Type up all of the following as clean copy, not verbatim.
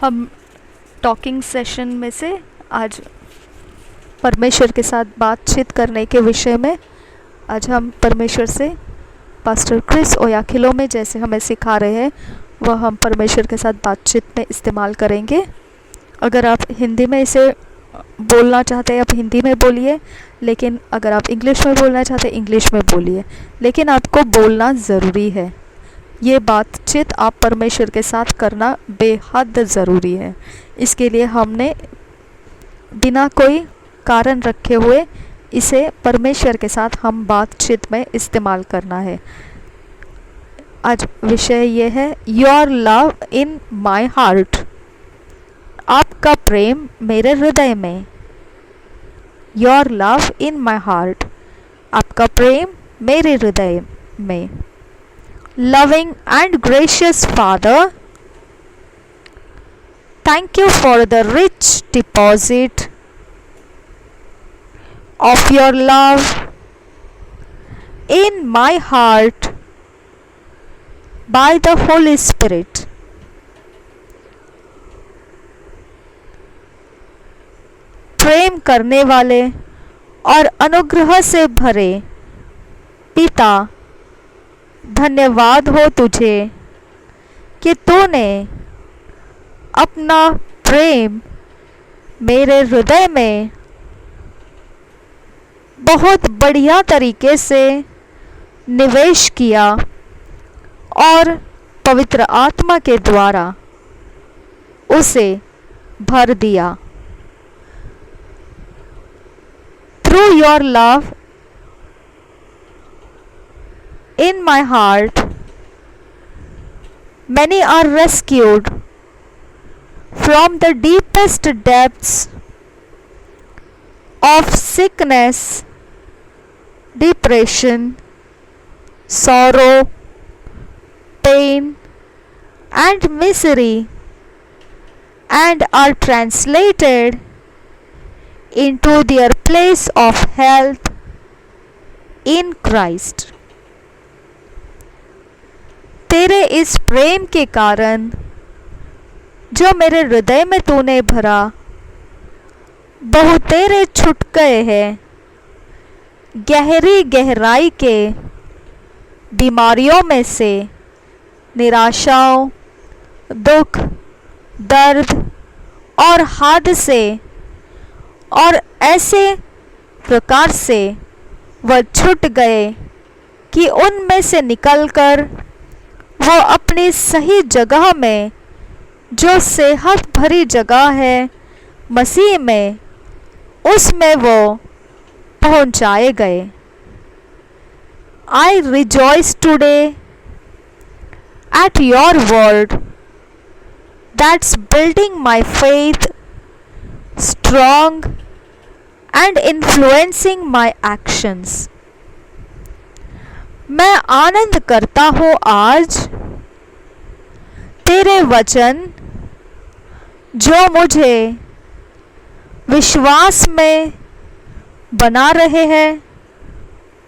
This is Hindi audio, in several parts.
हम टॉकिंग सेशन में से आज परमेश्वर के साथ बातचीत करने के विषय में आज हम परमेश्वर से पास्टर क्रिस ओयाखिलो में जैसे हमें सिखा रहे हैं वह हम परमेश्वर के साथ बातचीत में इस्तेमाल करेंगे। अगर आप हिंदी में इसे बोलना चाहते हैं आप हिंदी में बोलिए, लेकिन अगर आप इंग्लिश में बोलना चाहते हैं इंग्लिश में बोलिए, लेकिन आपको बोलना ज़रूरी है। ये बातचीत आप परमेश्वर के साथ करना बेहद ज़रूरी है। इसके लिए हमने बिना कोई कारण रखे हुए इसे परमेश्वर के साथ हम बातचीत में इस्तेमाल करना है। आज विषय ये है your love in my heart, आपका प्रेम मेरे हृदय में। Your love in my heart, आपका प्रेम मेरे हृदय में। Loving and gracious Father, thank you for the rich deposit of your love in my heart by the Holy Spirit. प्रेम करने वाले और अनुग्रह से भरे पिता, धन्यवाद हो तुझे कि तूने अपना प्रेम मेरे हृदय में बहुत बढ़िया तरीके से निवेश किया और पवित्र आत्मा के द्वारा उसे भर दिया। Through your love in my heart, many are rescued from the deepest depths of sickness, depression, sorrow, pain, and misery, and are translated into their place of health in Christ. तेरे इस प्रेम के कारण जो मेरे हृदय में तूने भरा, बहुतेरे छूट गए हैं गहरी गहराई के बीमारियों में से, निराशाओं, दुख, दर्द और हादसे, और ऐसे प्रकार से वह छूट गए कि उनमें से निकलकर वो अपनी सही जगह में, जो सेहत भरी जगह है मसीह में, उसमें वो पहुंचाए गए। I rejoice today at your word that's building my faith strong and influencing my actions. मैं आनंद करता हूँ आज तेरे वचन जो मुझे विश्वास में बना रहे हैं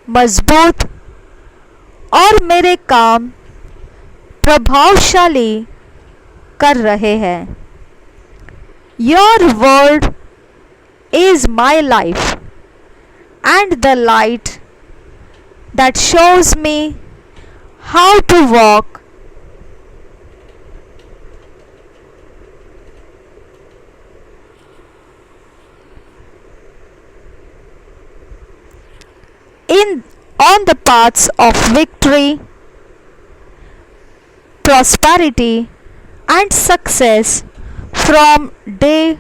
मजबूत और मेरे काम प्रभावशाली कर रहे हैं। Your word is my life and the light that shows me how to walk on the paths of victory, prosperity and success from day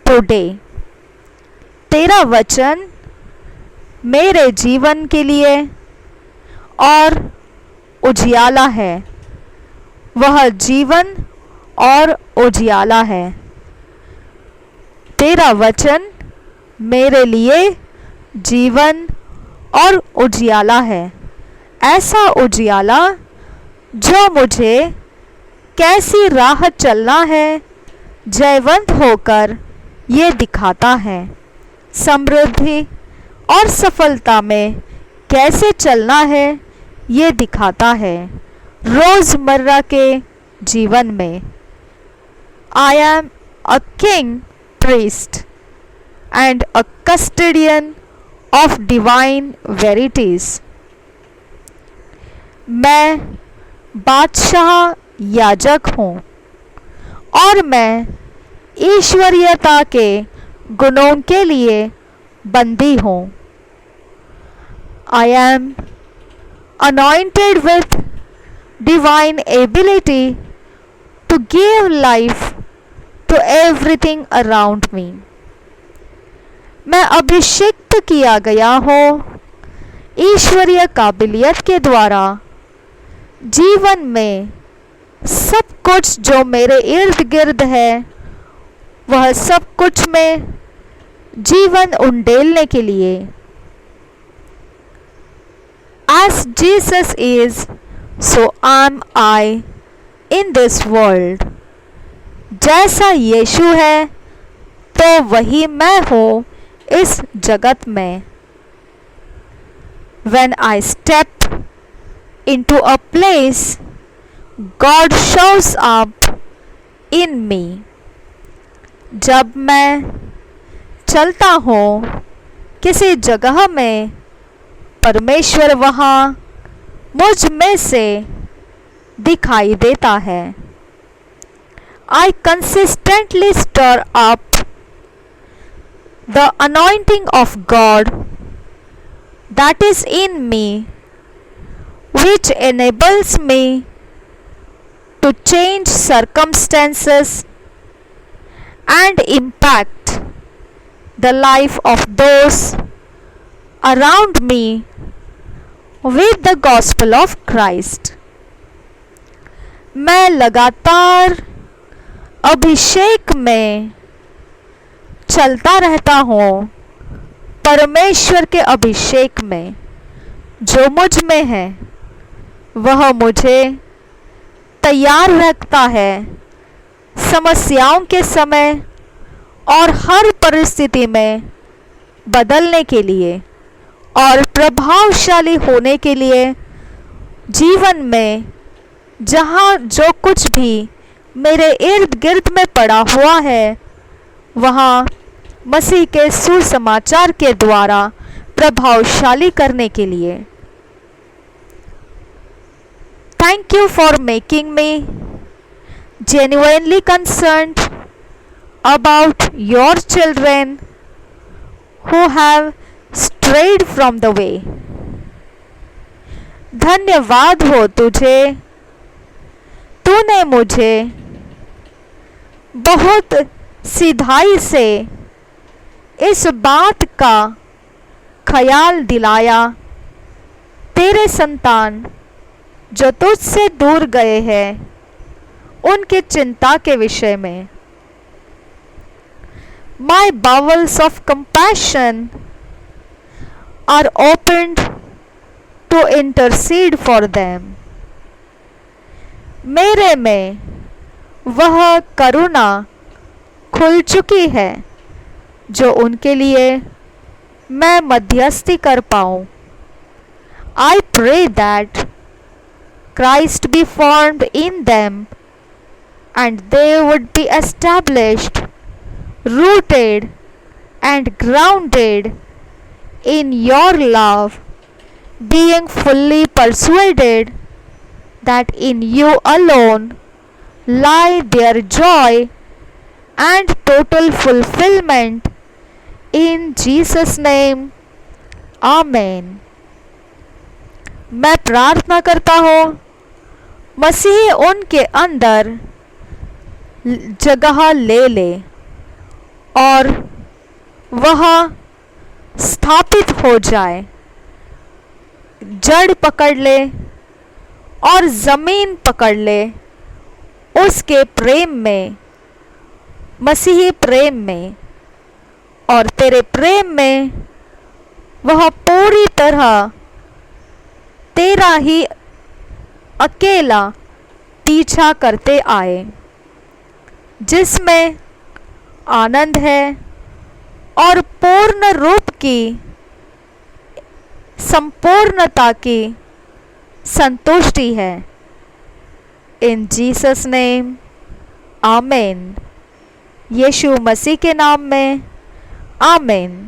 to day. तेरा वचन मेरे जीवन के लिए और उजियाला है, वह जीवन और उजियाला है। तेरा वचन मेरे लिए जीवन और उजियाला है, ऐसा उजियाला जो मुझे कैसी राह चलना है जयवंत होकर ये दिखाता है। समृद्धि और सफलता में कैसे चलना है ये दिखाता है रोज़मर्रा के जीवन में। I am a king priest and a custodian of divine verities. मैं बादशाह याजक हूँ और मैं ईश्वरीयता के गुणों के लिए बंदी हूँ. I am anointed with divine ability to give life to everything around me. मैं अभिषिक्त किया गया हूँ ईश्वरीय काबिलियत के द्वारा जीवन में सब कुछ जो मेरे इर्द गिर्द है वह सब कुछ में जीवन उंडेलने के लिए. As Jesus is, so am I in this world. जैसा यीशु है तो वही मैं हूँ इस जगत में. When I step into a place, God shows up in me. जब मैं चलता हूँ किसी जगह में, परमेश्वर वहाँ मुझ में से दिखाई देता है. I consistently stir up the anointing of God that is in me, which enables me to change circumstances and impact the life of those around me with the gospel of Christ. मैं लगातार अभिषेक में चलता रहता हूँ, परमेश्वर के अभिषेक में जो मुझ में है वह मुझे तैयार रखता है समस्याओं के समय और हर परिस्थिति में बदलने के लिए और प्रभावशाली होने के लिए. जीवन में जहाँ जो कुछ भी मेरे इर्द गिर्द में पड़ा हुआ है वहाँ मसीह के सुसमाचार के द्वारा प्रभावशाली करने के लिए. Thank you for making me genuinely concerned about your children who have strayed from the way. धन्यवाद हो तुझे, तूने मुझे बहुत सीधाई से इस बात का ख्याल दिलाया तेरे संतान जो तुझसे दूर गए हैं उनके चिंता के विषय में. My bowels of compassion are opened to intercede for them. मेरे में वह करुणा खुल चुकी है जो उनके लिए मैं मध्यस्थी कर पाऊँ. I pray that Christ be formed in them and they would be established, rooted and grounded in your love, being fully persuaded that in you alone lie their joy and total fulfillment. In Jesus' name, Amen. मैं प्रार्थना करता हूँ मसीह उनके अंदर जगह ले ले और वह स्थापित हो जाए, जड़ पकड़ ले और ज़मीन पकड़ ले उसके प्रेम में, मसीही प्रेम में, और तेरे प्रेम में वह पूरी तरह तेरा ही अकेला पीछा करते आए, जिसमें आनंद है और पूर्ण रूप की संपूर्णता की संतुष्टि है. इन जीसस नेम, आमेन. यीशु मसीह के नाम में आमीन।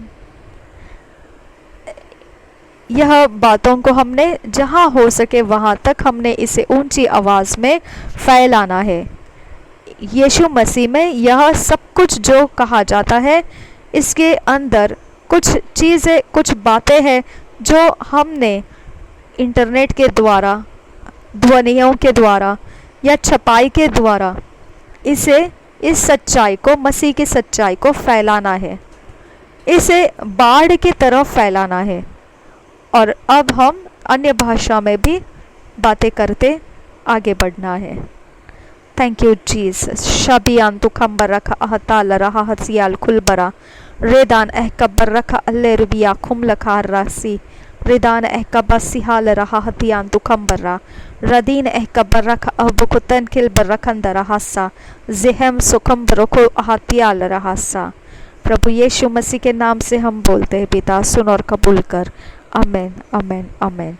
यह बातों को हमने जहाँ हो सके वहाँ तक हमने इसे ऊंची आवाज़ में फैलाना है। यीशु मसीह में यह सब कुछ जो कहा जाता है, इसके अंदर कुछ चीज़ें, कुछ बातें हैं जो हमने इंटरनेट के द्वारा, ध्वनियों के द्वारा या छपाई के द्वारा इस सच्चाई को, मसीह की सच्चाई को फैलाना है, इसे बाढ़ की तरफ फैलाना है। और अब हम अन्य भाषा में भी बातें करते आगे बढ़ना है। Thank you Jesus. शबियान तु खंबर रखा अहताल रहा हसियाल खुलबरा रेदान कब्बर रखा अल्ले रुबिया खुम लखा रासी रेदान कब्बर सिहाल रहा हतियान तु खंबरा रदीन कब्बर रखा अबुकुतन किलबर रखंदरा हसा जिहम सुखम बरको अहतियाल रहासा। प्रभु यीशु मसीह के नाम से हम बोलते हैं पिता, सुन और कबूल कर। आमेन, आमेन, आमेन।